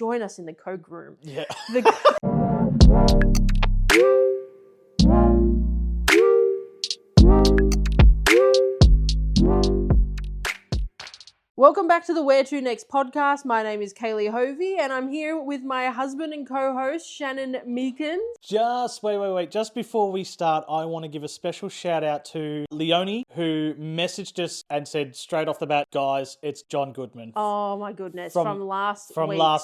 join us in the Coke room. Yeah. Welcome back to the Where To Next podcast. My name is Kaylee Hovey and I'm here with my husband and co-host Shannon Meekins. Just wait. Just before we start, I want to give a special shout out to Leonie, who messaged us and said straight off the bat, guys, it's John Goodman. Oh my goodness, from last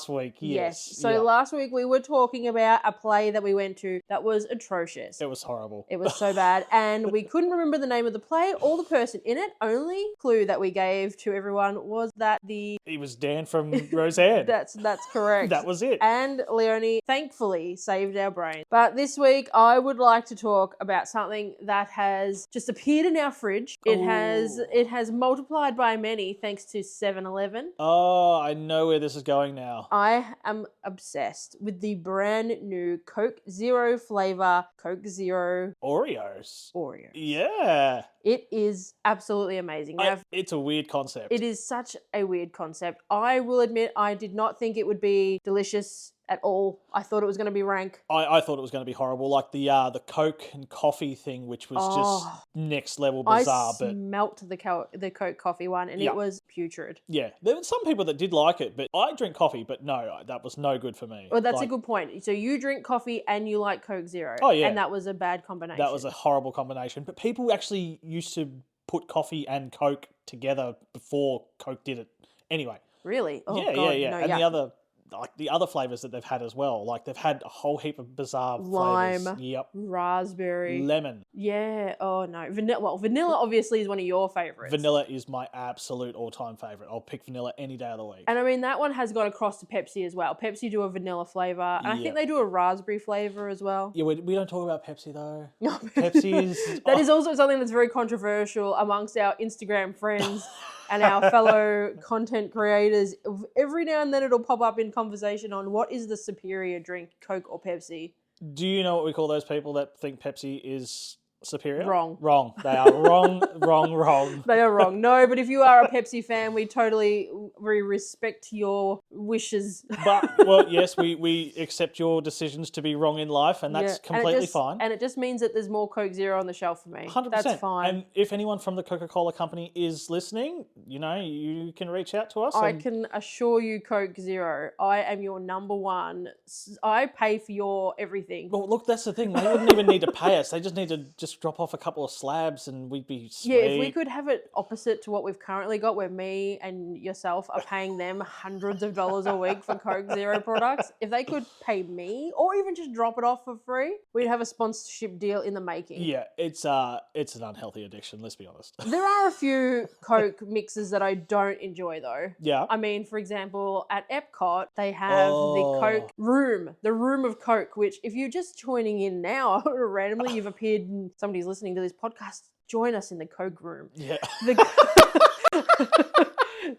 week. Yes. So last week we were talking about a play that we went to that was atrocious. It was horrible. It was so bad. And we couldn't remember the name of the play or the person in it. Only clue that we gave to everyone was that he was Dan from Roseanne. That's correct. That was it. And Leonie thankfully saved our brain. But this week I would like to talk about something that has just appeared in our fridge. It has multiplied by many thanks to 7-Eleven. Oh, I know where this is going now. I am obsessed with the brand new Coke Zero flavor, Coke Zero Oreos. Yeah. It is absolutely amazing. It's a weird concept. It is such a weird concept. I will admit I did not think it would be delicious at all. I thought it was going to be rank. I thought it was going to be horrible, like the Coke and coffee thing, which was just next level bizarre. I smelt the Coke coffee one, and it was putrid. Yeah, there were some people that did like it, but I drink coffee, but no, that was no good for me. Well, that's a good point. So you drink coffee and you like Coke Zero. Oh yeah, and that was a bad combination. That was a horrible combination. But people actually used to put coffee and Coke together before Coke did it. Anyway. Really? Oh, yeah, God, yeah. No, and the other flavors that they've had as well. Like they've had a whole heap of bizarre lime, flavors. Yep. Raspberry, lemon. Yeah. Oh no, vanilla. Well, vanilla obviously is one of your favorites. Vanilla is my absolute all-time favorite. I'll pick vanilla any day of the week. And I mean that one has gone across to Pepsi as well. Pepsi do a vanilla flavor, and I think they do a raspberry flavor as well. Yeah, we don't talk about Pepsi though. Pepsi is that is also something that's very controversial amongst our Instagram friends. And our fellow content creators, every now and then it'll pop up in conversation on what is the superior drink, Coke or Pepsi. Do you know what we call those people that think Pepsi is superior? Wrong. They are wrong. They are wrong. No, but if you are a Pepsi fan, we respect your wishes. But, well, yes, we accept your decisions to be wrong in life, and that's completely fine. And it just means that there's more Coke Zero on the shelf for me. 100%. That's fine. And if anyone from the Coca-Cola company is listening, you can reach out to us. I can assure you, Coke Zero, I am your number one. I pay for your everything. Well, look, that's the thing. They wouldn't even need to pay us. They just need to just drop off a couple of slabs and we'd be sweet. Yeah, if we could have it opposite to what we've currently got, where me and yourself are paying them hundreds of dollars a week for Coke Zero products, if they could pay me or even just drop it off for free, we'd have a sponsorship deal in the making. Yeah, it's an unhealthy addiction, let's be honest. There are a few Coke mixes that I don't enjoy though. Yeah. I mean, for example, at Epcot, they have the Coke room, the room of Coke, which if you're just joining in now, randomly you've appeared and somebody's listening to this podcast, join us in the Coke room. Yeah.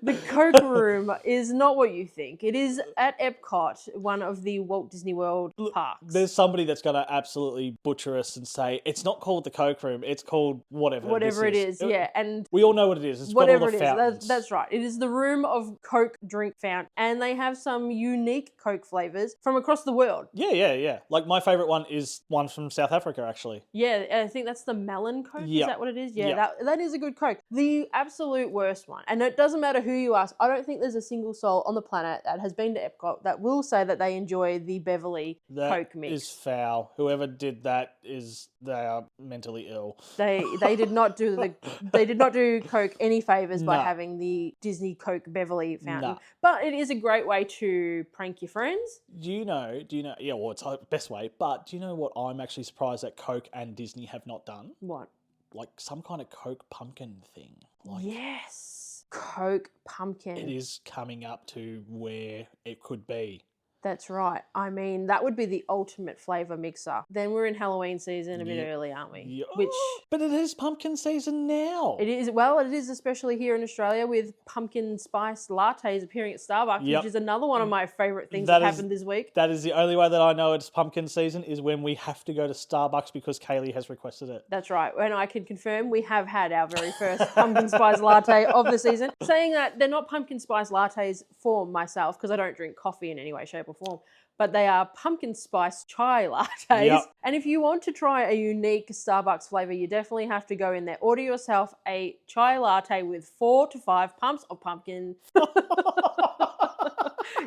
The Coke room is not what you think. It is at Epcot, one of the Walt Disney World parks. There's somebody that's going to absolutely butcher us and say, it's not called the Coke room, it's called whatever it is. Yeah. And we all know what it is. It's whatever got all the fountains. That's right. It is the room of Coke drink fountain. And they have some unique Coke flavors from across the world. Yeah. Like my favorite one is one from South Africa, actually. Yeah, I think that's the melon Coke. Yep. Is that what it is? Yeah, Yep. that is a good Coke. The absolute worst one, and it doesn't matter who you ask, I don't think there's a single soul on the planet that has been to Epcot that will say that they enjoy the Beverly Coke mix. That is foul. Whoever did that they are mentally ill. They did not do Coke any favors by having the Disney Coke Beverly fountain. No. But it is a great way to prank your friends. Do you know? Yeah, well, it's the best way. But do you know what I'm actually surprised that Coke and Disney have not done? What? Like some kind of Coke pumpkin thing. Yes. Coke pumpkin. It is coming up to where it could be. That's right. I mean, that would be the ultimate flavour mixer. Then we're in Halloween season a bit Yeah. early, aren't we? Yeah. Which But it is pumpkin season now. it is, well, it is especially here in Australia with pumpkin spice lattes appearing at Starbucks, Yep. which is another one of my favourite things That that is- happened this week. That is the only way that I know it's pumpkin season is when we have to go to Starbucks because Kaylee has requested it. That's right. And I can confirm we have had our very first pumpkin spice latte of the season. Saying that they're not pumpkin spice lattes for myself because I don't drink coffee in any way, shape or form. But they are pumpkin spice chai lattes. Yep. And if you want to try a unique Starbucks flavour, you definitely have to go in there. Order yourself a chai latte with 4 to 5 pumps of pumpkin.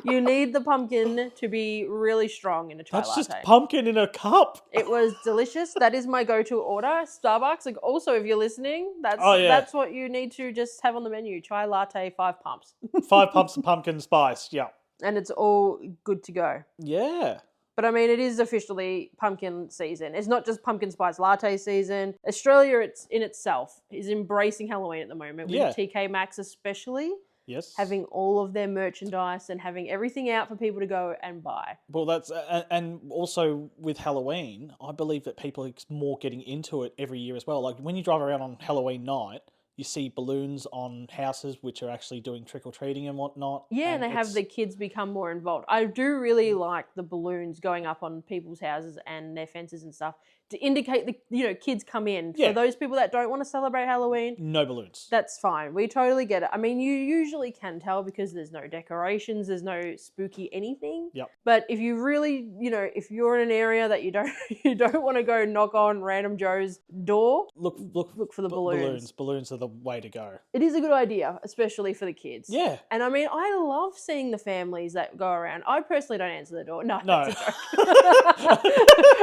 You need the pumpkin to be really strong in a chai That's latte. just pumpkin in a cup. It was delicious. That is my go-to order. Starbucks. Like, also, if you're listening, that's Oh, yeah. that's what you need to just have on the menu. Chai latte, 5 pumps. 5 pumps of pumpkin spice. Yeah. And it's all good to go. Yeah. But I mean, it is officially pumpkin season. It's not just pumpkin spice latte season. Australia, it's in itself, is embracing Halloween at the moment. With Yeah. TK Maxx especially, Yes. having all of their merchandise and having everything out for people to go and buy. Well, that's and also with Halloween, I believe that people are more getting into it every year as well. Like when you drive around on Halloween night, you see balloons on houses which are actually doing trick-or-treating and whatnot. Yeah, and they have it's- the kids become more involved. I do really like the balloons going up on people's houses and their fences and stuff to indicate the kids come in. Yeah. For those people that don't want to celebrate Halloween, no balloons. that's fine. We totally get it. I mean, you usually can tell because there's no decorations, there's no spooky anything. Yep. But if you really, if you're in an area that you don't want to go knock on random Joe's door, Look for the balloons. Balloons are the way to go. It is a good idea, especially for the kids. Yeah. And I mean, I love seeing the families that go around. I personally don't answer the door. No. No. That's a joke.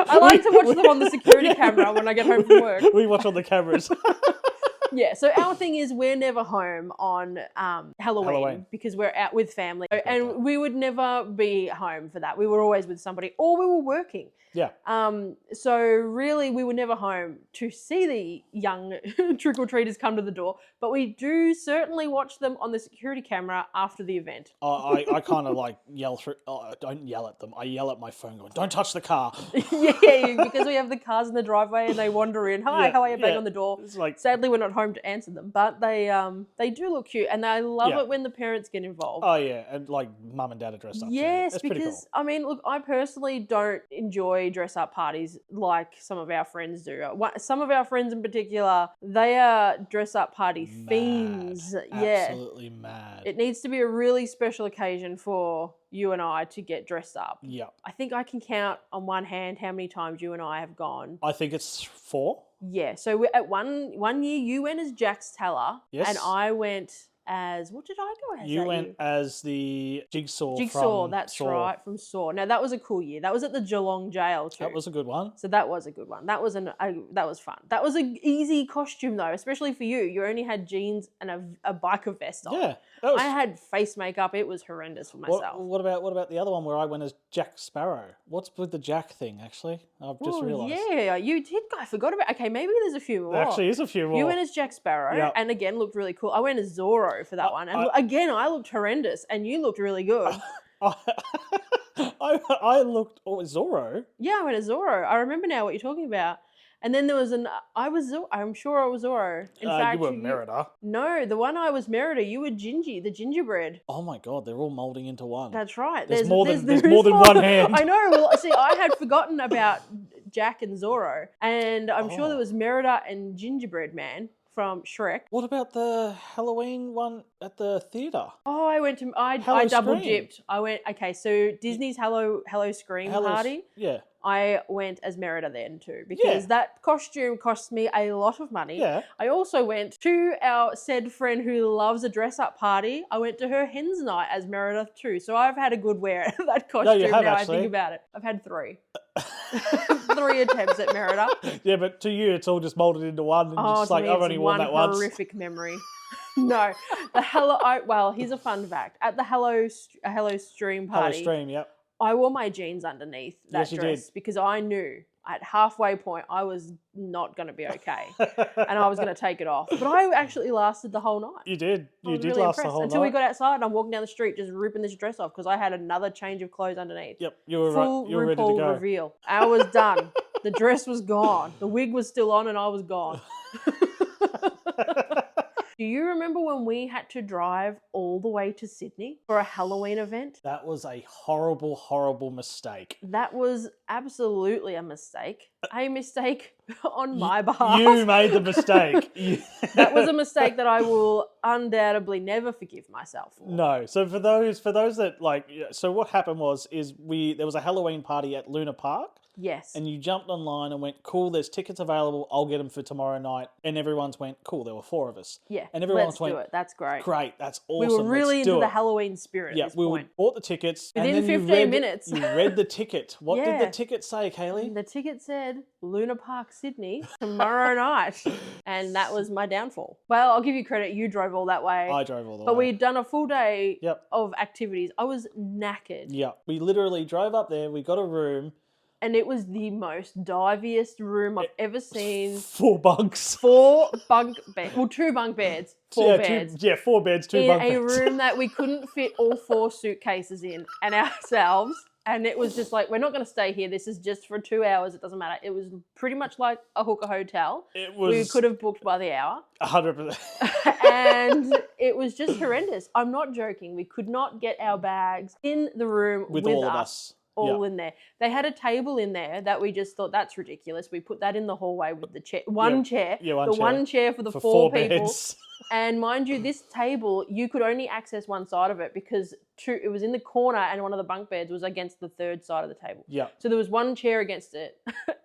I like to watch them on the security camera when I get home from work. We watch on the cameras. Yeah, so our thing is we're never home on Halloween because we're out with family. And we would never be home for that. We were always with somebody or we were working. Yeah. So really we were never home to see the young trick-or-treaters come to the door, but we do certainly watch them on the security camera after the event. I kind of like yell through. I don't yell at them. I yell at my phone going, don't touch the car. Yeah, because we have the cars in the driveway and they wander in. Hi, Yeah, how are you? Bang yeah. on the door. It's like, Sadly, we're not home to answer them, but they do look cute, and I love Yeah. it when the parents get involved. oh yeah, and like mum and dad are dressed up. Yes, That's pretty because cool. I mean, look, I personally don't enjoy dress-up parties like some of our friends do. Some of our friends in particular, they are dress-up party fiends. Mad. Yeah, Absolutely mad. it needs to be a really special occasion for you and I to get dressed up. Yeah. I think I can count on one hand how many times you and I have gone. I think it's 4. Yeah, so at one year you went as Jax Teller, Yes. and I went as, what did I go as? You that went year? as the Jigsaw from That's Saw. right, from Saw. Now that was a cool year. That was at the Geelong jail too. That was a good one. So that was a good one. That was that was fun. That was an easy costume though, especially for you. You only had jeans and a biker vest on. Yeah. That was, I had face makeup. It was horrendous for myself. what about the other one where I went as Jack Sparrow? What's with the Jack thing, actually? I've just Oh, realised. yeah, you did. I forgot about. Okay, maybe there's a few more. There actually is a few more. You went as Jack Sparrow, Yeah. and again looked really cool. I went as Zorro for that one, and again I looked horrendous, and you looked really good. I looked... Oh, Zorro? Yeah, I went as Zorro. I remember now what you're talking about. And then there was I'm sure I was Zorro. In fact, you were Merida. No, the one I was Merida. You were Gingy, the gingerbread. Oh my god, they're all moulding into one. That's right. There's more than there is one hand. I know. Well, see, I had forgotten about Jack and Zorro, and I'm sure there was Merida and Gingerbread Man from Shrek. What about the Halloween one at the theatre? Oh, I Hello double Scream. dipped. I went, okay, so Disney's Hello Scream party. Yeah. I went as Merida then too, because that costume cost me a lot of money. Yeah. I also went to our said friend who loves a dress-up party. I went to her hen's night as Merida too. So I've had a good wear at that costume you have, now actually. I think about it. I've had 3. 3 attempts at Merida. Yeah, but to you, it's all just moulded into one. And just to like, me, I've it's only worn that once. horrific memory. No, well, here's a fun fact. At the Hello Stream party, Hello Stream, yep. I wore my jeans underneath that Yes, you dress did. because I knew at halfway point, I was not going to be okay. And I was going to take it off. But I actually lasted the whole night. You did. I You was did really last the impressed. whole Until night. we got outside and I'm walking down the street just ripping this dress off because I had another change of clothes underneath. Yep, you were Full right. You were ready to RuPaul go. reveal. I was done. The dress was gone. The wig was still on and I was gone. Do you remember when we had to drive all the way to Sydney for a Halloween event? That was a horrible, horrible mistake. That was absolutely a mistake. A mistake on my behalf. You made the mistake. That was a mistake that I will undoubtedly never forgive myself for. No. So for those that like, so what happened is there was a Halloween party at Luna Park. Yes. And you jumped online and went, cool, there's tickets available, I'll get them for tomorrow night. And everyone's went, cool, there were 4 of us. Yeah. And everyone let's went, do it. That's great. Great, that's We awesome. were really let's do into the it. Halloween spirit at this point. We bought the tickets. Within and then 15 minutes. You read the ticket. What did Yeah. the ticket say, Kaylee? The ticket said Luna Park, Sydney, tomorrow night. And that was my downfall. Well, I'll give you credit. You drove all that way. I drove all the way. But we'd done a full day Yep. of activities. I was knackered. Yeah, we literally drove up there, we got a room. And it was the most diviest room I've ever seen. 4 bunks. 4 bunk beds. Well, 2 bunk beds. 4 beds. 4 beds, 2 bunk beds. In a room that we couldn't fit all 4 suitcases in and ourselves. And it was just like, we're not going to stay here. This is just for 2 hours. It doesn't matter. It was pretty much like a hooker hotel. It was We could have booked by the hour. 100%. And it was just horrendous. I'm not joking. We could not get our bags in the room with all of us. us. All in there. They had a table in there that we just thought, that's ridiculous. We put that in the hallway with the chair. One chair. One chair for the 4 people. Beds. And mind you, this table, you could only access one side of it because it was in the corner and one of the bunk beds was against the third side of the table. Yeah. So there was one chair against it.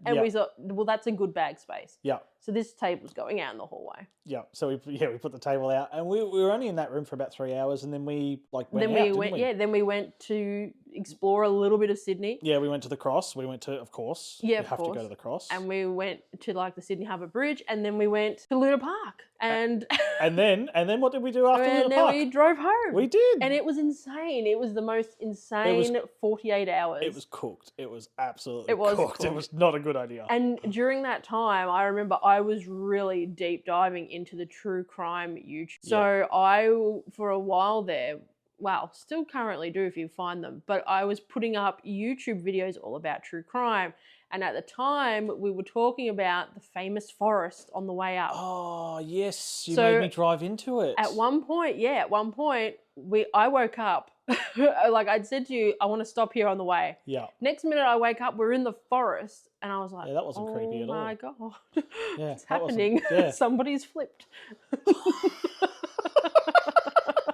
And we thought, well, that's a good bag space. Yeah. So this table's going out in the hallway. Yeah. So we put the table out and we were only in that room for about 3 hours and then we went out, didn't we? Yeah, then we went to explore a little bit of Sydney. Yeah, we went to the Cross. We went to, of course. Yeah, you have to go to the Cross. And we went to like the Sydney Harbour Bridge and then we went to Luna Park. And then what did we do after Luna Park? And then we drove home. We did. And it was insane. It was the most insane 48 hours. It was cooked. It was absolutely cooked. It was not a good idea. And during that time, I remember I was really deep diving into the true crime YouTube. So I, for a while there, well, still currently do if you find them, but I was putting up YouTube videos all about true crime. And at the time, we were talking about the famous forest on the way up. Oh, yes. You made me drive into it. At one point, I woke up. Like I'd said to you, I want to stop here on the way. Yeah. Next minute I wake up, we're in the forest. And I was like, that wasn't creepy at all. Oh my God. Yeah, it's happening. Somebody's flipped.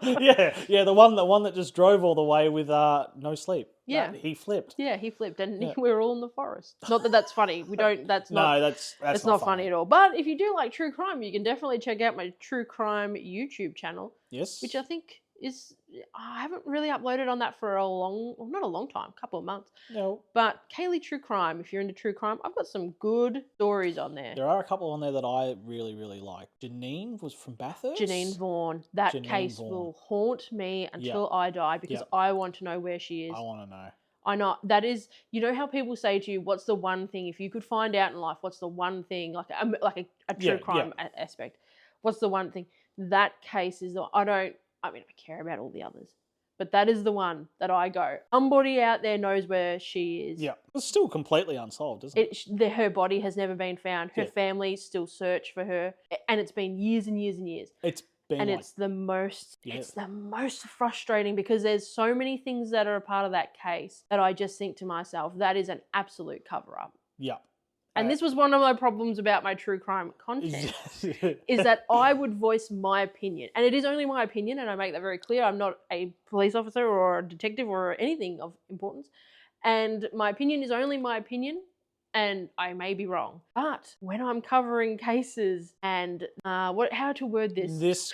Yeah, the one that just drove all the way with no sleep. Yeah, he flipped. Yeah, he flipped, and we were all in the forest. Not that that's funny. We don't. That's not. No, that's not funny at all. But if you do like true crime, you can definitely check out my true crime YouTube channel. Yes. Which I think is, I haven't really uploaded on that for not a long time, a couple of months. No. But Kaylee True Crime, if you're into true crime, I've got some good stories on there. There are a couple on there that I really, really like. Janine was from Bathurst. Janine Vaughan. That case will haunt me until I die because I want to know where she is. I want to know. I know. That is, you know how people say to you, what's the one thing, if you could find out in life, what's the one thing, like a true crime aspect, what's the one thing? That case is, I care about all the others, but that is the one that I go, somebody out there knows where she is. Yeah. It's still completely unsolved, isn't it? Her body has never been found. Her family still search for her. And it's been years and years and years. It's the most frustrating because there's so many things that are a part of that case that I just think to myself, that is an absolute cover-up. Yeah. And this was one of my problems about my true crime content, is that I would voice my opinion. And it is only my opinion, and I make that very clear. I'm not a police officer or a detective or anything of importance. And my opinion is only my opinion, and I may be wrong. But when I'm covering cases and how to word this? This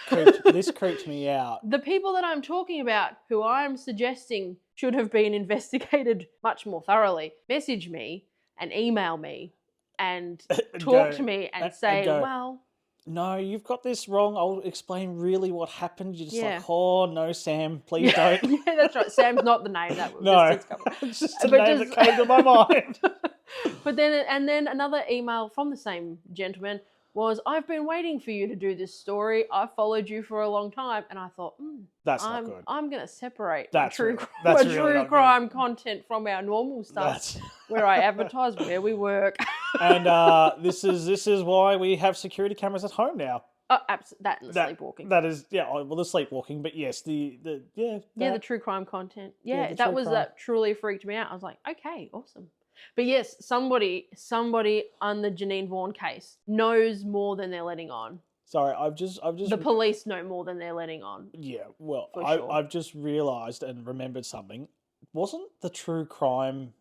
creeped me out. The people that I'm talking about, who I'm suggesting should have been investigated much more thoroughly, message me and email me and talk to me and say, well... No, you've got this wrong. I'll explain really what happened. You're just like, oh, no, Sam, please don't. Yeah, that's right. Sam's not the name. That was no, it's just a name that came to my mind. But then another email from the same gentleman was, I've been waiting for you to do this story. I've followed you for a long time. And I thought, That's not good. I'm going to separate That's true really crime content from our normal stuff where I advertise where we work. And this is why we have security cameras at home now. Oh, that and the sleepwalking. That is, the sleepwalking, but yes, the true crime content. That truly freaked me out. I was like, okay, awesome. But yes, somebody on the Janine Vaughan case knows more than they're letting on. Sorry, I've just the police know more than they're letting on. Yeah, well, sure. I've just realised and remembered something. Wasn't the true crime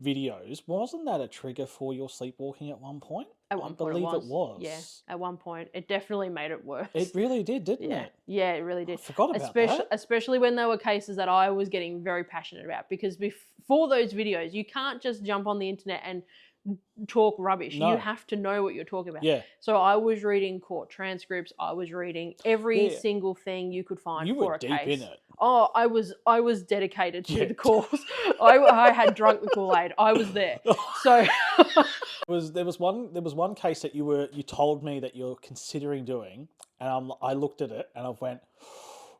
videos, wasn't that a trigger for your sleepwalking at one point? At one point, I believe it was. Yeah, at one point, it definitely made it worse. It really did, didn't it? Yeah, it really did. I forgot about that. Especially when there were cases that I was getting very passionate about, because before those videos, you can't just jump on the internet and talk rubbish. No. You have to know what you're talking about. Yeah. So I was reading court transcripts. I was reading every single thing you could find for a case. You were deep in it. Oh, I was dedicated to the cause. I had drunk the Kool-Aid. I was there. So there was one case that you told me that you're considering doing, and I looked at it and I went,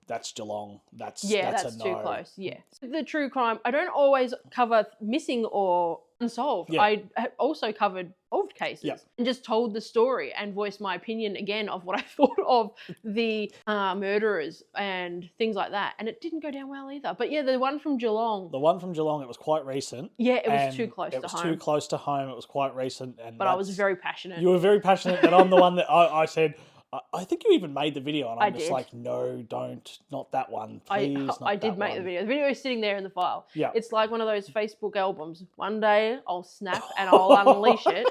that's Geelong. That's too close. Yeah. The true crime, I don't always cover missing or unsolved. Yeah. I also covered solved cases and just told the story and voiced my opinion again of what I thought of the murderers and things like that. And it didn't go down well either. But yeah, the one from Geelong. It was quite recent. Yeah, it was too close to home. It was too close to home. It was quite recent. But I was very passionate. You were very passionate, and I'm the one that I said, I think you even made the video, and I'm just like, no, not that one, please. I did make the video. The video is sitting there in the file. Yeah, it's like one of those Facebook albums. One day I'll snap and I'll unleash it,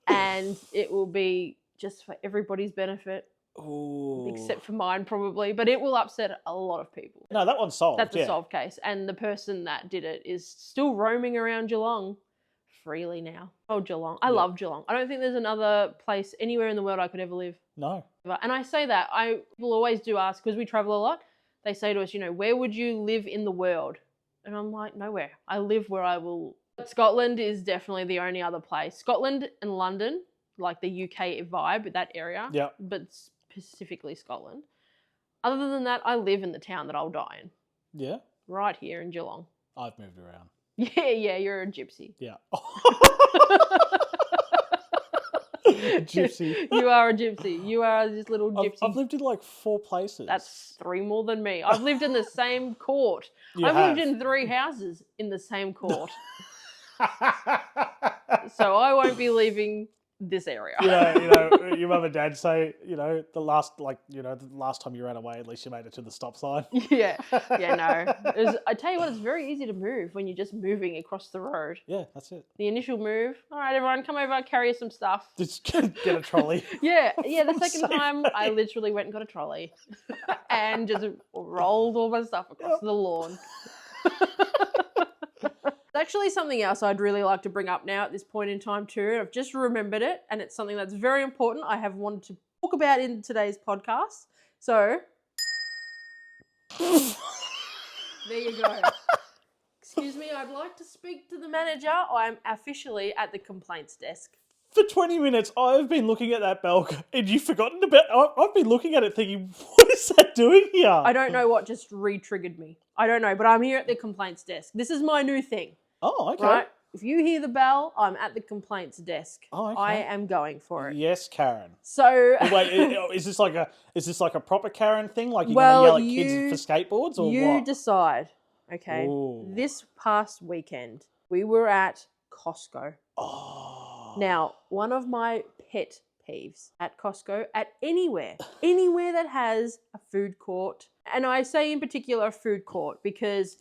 and it will be just for everybody's benefit. Ooh. Except for mine, probably, but it will upset a lot of people. No, that one's solved. That's a solved case, and the person that did it is still roaming around Geelong freely now. Oh, Geelong. I love Geelong. I don't think there's another place anywhere in the world I could ever live. No. And I say that. People always do ask, because we travel a lot, they say to us, where would you live in the world? And I'm like, nowhere. I live where I will. Scotland is definitely the only other place. Scotland and London, like the UK vibe, that area. Yeah. But specifically Scotland. Other than that, I live in the town that I'll die in. Yeah. Right here in Geelong. I've moved around. Yeah, you're a gypsy. Yeah. Gypsy. You are a gypsy. You are this little gypsy. I've lived in like 4 places. That's 3 more than me. I've lived in the same court. I've lived in 3 houses in the same court. So I won't be leaving this area. Your mum and dad say, the last time you ran away, at least you made it to the stop sign. Yeah, no. I tell you what, it's very easy to move when you're just moving across the road. Yeah, that's it. The initial move, all right, everyone, come over, carry some stuff. Just get a trolley. Yeah. The second time, I literally went and got a trolley and just rolled all my stuff across the lawn. Actually, something else I'd really like to bring up now at this point in time too. I've just remembered it, and it's something that's very important. I have wanted to talk about in today's podcast. So, there you go. Excuse me, I'd like to speak to the manager. I'm officially at the complaints desk. For 20 minutes, I've been looking at that bell, and you've forgotten about. I've been looking at it thinking, what is that doing here? I don't know what just re-triggered me. I don't know, but I'm here at the complaints desk. This is my new thing. Oh, okay. Right? If you hear the bell, I'm at the complaints desk. Oh, okay. I am going for it. Yes, Karen. So wait, is this like a proper Karen thing? Like you're gonna yell at kids for skateboards, or what? You decide. Okay. Ooh. This past weekend, we were at Costco. Oh. Now, one of my pet peeves at Costco, at anywhere that has a food court, and I say in particular a food court because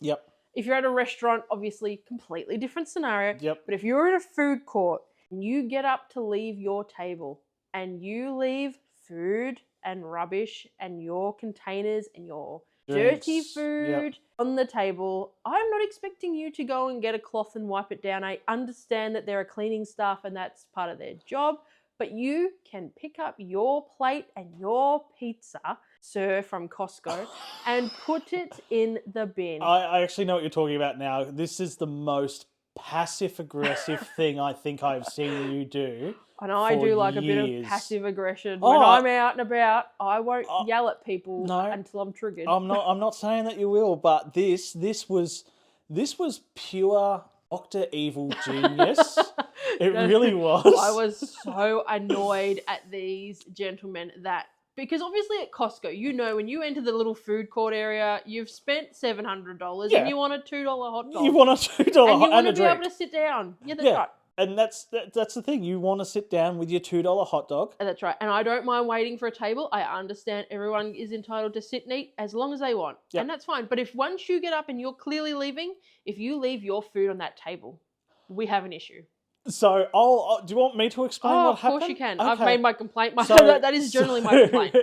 if you're at a restaurant, obviously completely different scenario. Yep. But if you're in a food court and you get up to leave your table and you leave food and rubbish and your containers and your dirty food on the table, I'm not expecting you to go and get a cloth and wipe it down. I understand that there are cleaning staff and that's part of their job, but you can pick up your plate and your pizza, sir, from Costco, and put it in the bin. I actually know what you're talking about now. This is the most passive aggressive thing I think I've seen you do. And I for do like a bit of years. passive aggression. Oh, When I'm out and about, I won't yell at people no, until I'm triggered. I'm not saying that you will, but this was pure Dr. Evil genius. It really was. I was so annoyed at these gentlemen that, because obviously at Costco, you know, when you enter the little food court area, you've spent $700 Yeah. and you want a $2 hot dog. You want a $2 and you want to a be drink. able to sit down. Yeah, that's right. And that's the thing. You want to sit down with your $2 hot dog. That's right. And I don't mind waiting for a table. I understand everyone is entitled to sit and eat as long as they want. Yep. And that's fine. But if once you get up and you're clearly leaving, if you leave your food on that table, we have an issue. So, do you want me to explain what happened? Of course you can. Okay. I've made my complaint. So- that is generally my complaint.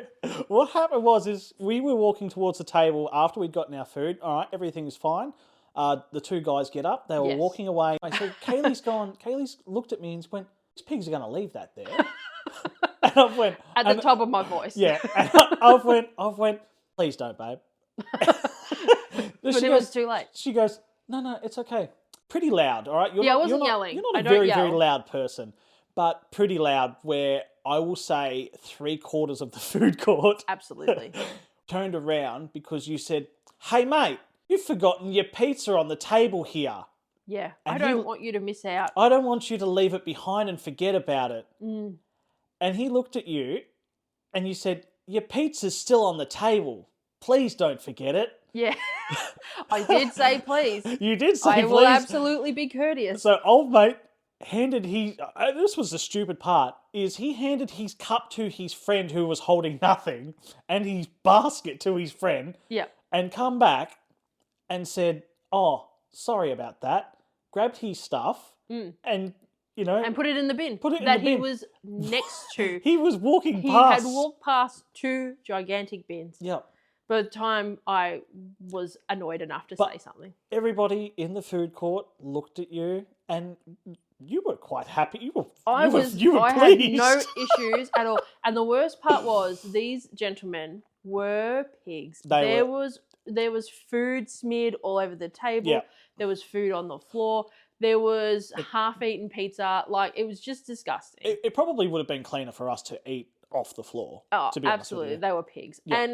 What happened was we were walking towards the table after we'd gotten our food. All right, everything was fine. The two guys get up. They were Yes. walking away. I said, Kaylee's looked at me and went, these pigs are going to leave that there. And I went... At the top of my voice. Yeah. And I went, please don't, babe. But it was too late. She goes, no, it's okay. Pretty loud, all right? I wasn't yelling. You're not I a don't very, yell. very loud person, but pretty loud, where I will say 3/4 of the food court Absolutely. turned around because you said, hey, mate, you've forgotten your pizza on the table here. Yeah. And I don't want you to miss out. I don't want you to leave it behind and forget about it. Mm. And he looked at you and you said, your pizza's still on the table. Please don't forget it. Yeah. I did say please. You did say I please. will absolutely be courteous. So old mate handed this was the stupid part, is he handed his cup to his friend who was holding nothing and his basket to his friend. Yeah. And come back and said, oh, sorry about that. Grabbed his stuff and, you know... And put it in the bin. Put it in that the bin. he was next to. He was walking He past. had walked past 2 gigantic bins. Yep. By the time I was annoyed enough to say something. Everybody in the food court looked at you and you were quite happy. You were I pleased. had no issues at all. And the worst part was these gentlemen were pigs. There was food smeared all over the table. Yeah. There was food on the floor. There was half-eaten pizza. Like, it was just disgusting. It probably would have been cleaner for us to eat off the floor. Oh, to be honest absolutely. with you. They were pigs. Yeah.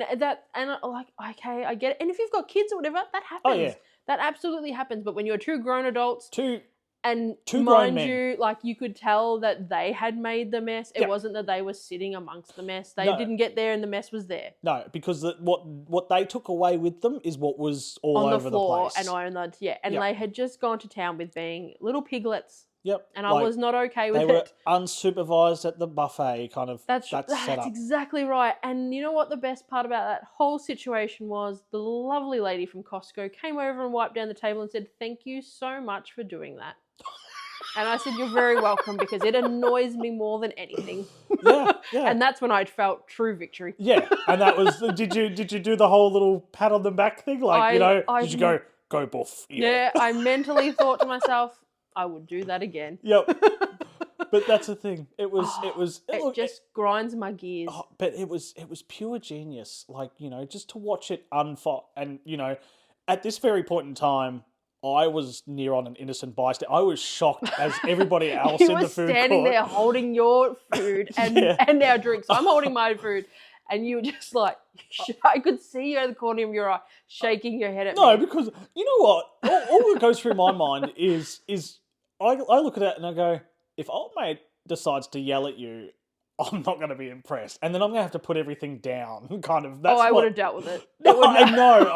And like, okay, I get it. And if you've got kids or whatever, that happens. Oh, yeah. That absolutely happens. But when you're 2 grown adults, Two and grown mind men. you, like, you could tell that they had made the mess. It Yeah. wasn't that they were sitting amongst the mess. They No. didn't get there and the mess was there. No, because what they took away with them is what was all on over the floor the place. and Yep. they had just gone to town with being little piglets, Yep. and I was not okay with They were it. unsupervised at the buffet, kind of. That's set up. exactly right. And you know what the best part about that whole situation was? The lovely lady from Costco came over and wiped down the table and said, "Thank you so much for doing that." And I said, "You're very welcome," because it annoys me more than anything. Yeah. And that's when I felt true victory. Yeah, and that was. Did you do the whole little pat on the back thing? Like, did you go buff? Yeah, I mentally thought to myself, I would do that again. Yep. But that's the thing. It just grinds my gears. But it was pure genius. Like, just to watch it unfold, and at this very point in time, I was near on an innocent bystander. I was shocked as everybody else in the food court. You were standing there holding your food and our drinks. I'm holding my food. And you were just like, I could see you out of the corner of your eye shaking your head at me. No, because you know what? All that goes through my mind is I look at it and I go, if old mate decides to yell at you, I'm not going to be impressed. And then I'm going to have to put everything down, kind of. I would have dealt with it. No, I know.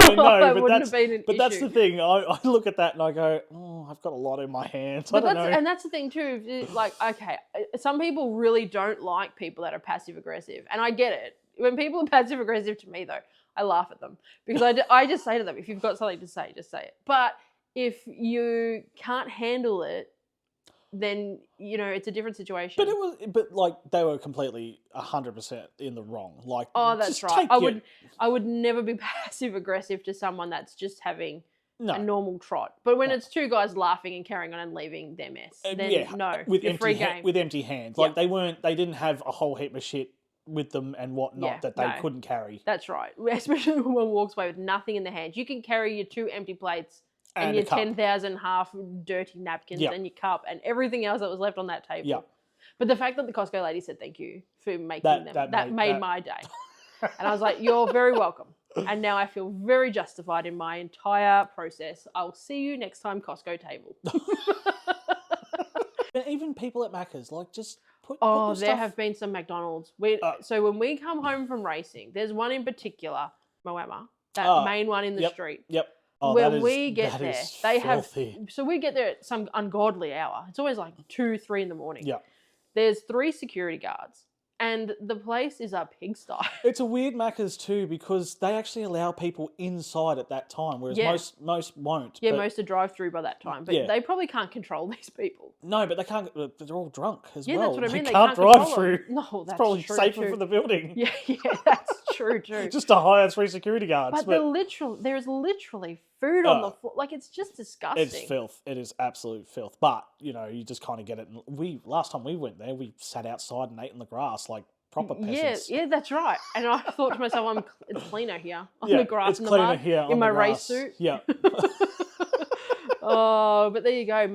But that's the thing. I look at that and I go, oh, I've got a lot in my hands. I don't know. And that's the thing too. Like, okay, some people really don't like people that are passive aggressive, and I get it. When people are passive aggressive to me, though, I laugh at them because I just say to them, if you've got something to say, just say it. But if you can't handle it, then it's a different situation. But like they were completely 100% in the wrong. Like, oh, that's just right. I would never be passive aggressive to someone that's just having a normal trot. But when it's 2 guys laughing and carrying on and leaving their mess, then with free game. with empty hands. Like they didn't have a whole heap of shit with them and whatnot that they couldn't carry. That's right. Especially when one walks away with nothing in their hands. You can carry your 2 empty plates and And your a cup. 10,000 half dirty napkins Yep. and your cup and everything else that was left on that table. Yep. But the fact that the Costco lady said thank you for making That- them, that made made- my day. And I was like, you're very welcome. And now I feel very justified in my entire process. I'll see you next time, Costco table. But even people at Macca's, like, just put Oh, your there stuff... have been some McDonald's. So when we come home from racing, there's one in particular, Moama, that main one in the street. Yep. Oh, When we get there, they filthy. have. So we get there at some ungodly hour. It's always like 2, 3 in the morning. Yeah. There's 3 security guards, and the place is a pigsty. It's a weird Macca's too because they actually allow people inside at that time, whereas Yeah. most won't. Yeah, but, most are drive-through by that time, but Yeah. they probably can't control these people. No, but they can't. They're all drunk as Yeah, well. that's what I mean. They They can't can't control drive through. them. No, It's that's probably true, safer too. for the building. Yeah, that's true too. Just to hire 3 security guards. But there is literally food on the floor. Like, it's just disgusting. It's filth. It is absolute filth. But you just kind of get it. And last time we went there, we sat outside and ate in the grass like proper peasants. Yeah, that's right. And I thought to myself, it's cleaner here on Yeah, the grass it's in the cleaner mud here on in my the race grass. suit. Yeah. Oh, but there you go.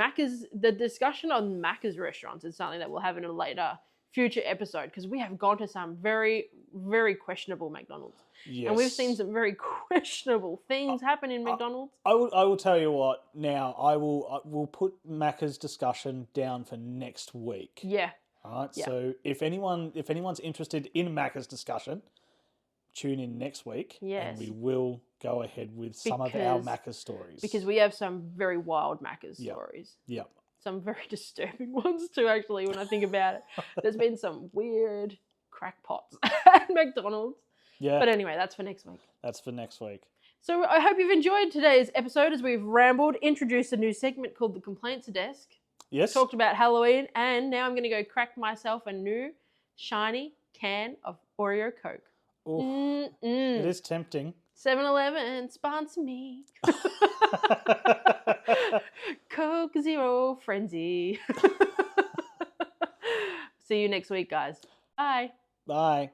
The discussion on Macca's restaurants is something that we'll have in a later future episode because we have gone to some very, very questionable McDonald's. Yes. And we've seen some very questionable things happen in McDonald's. I will tell you what. Now I will put Macca's discussion down for next week. Yeah. All right. Yeah. So if anyone's interested in Macca's discussion, tune in next week. Yes. And we will go ahead with some of our Macca's stories. Because we have some very wild Macca's stories. Yeah. Some very disturbing ones too, actually, when I think about it. There's been some weird crackpots at McDonald's. Yeah. But anyway, that's for next week. That's for next week. So I hope you've enjoyed today's episode as we've rambled, introduced a new segment called The Complaints Desk, Yes. talked about Halloween, and now I'm going to go crack myself a new shiny can of Oreo Coke. Oof. It is tempting. 7-Eleven, sponsor me. Coke Zero Frenzy. See you next week, guys. Bye. Bye.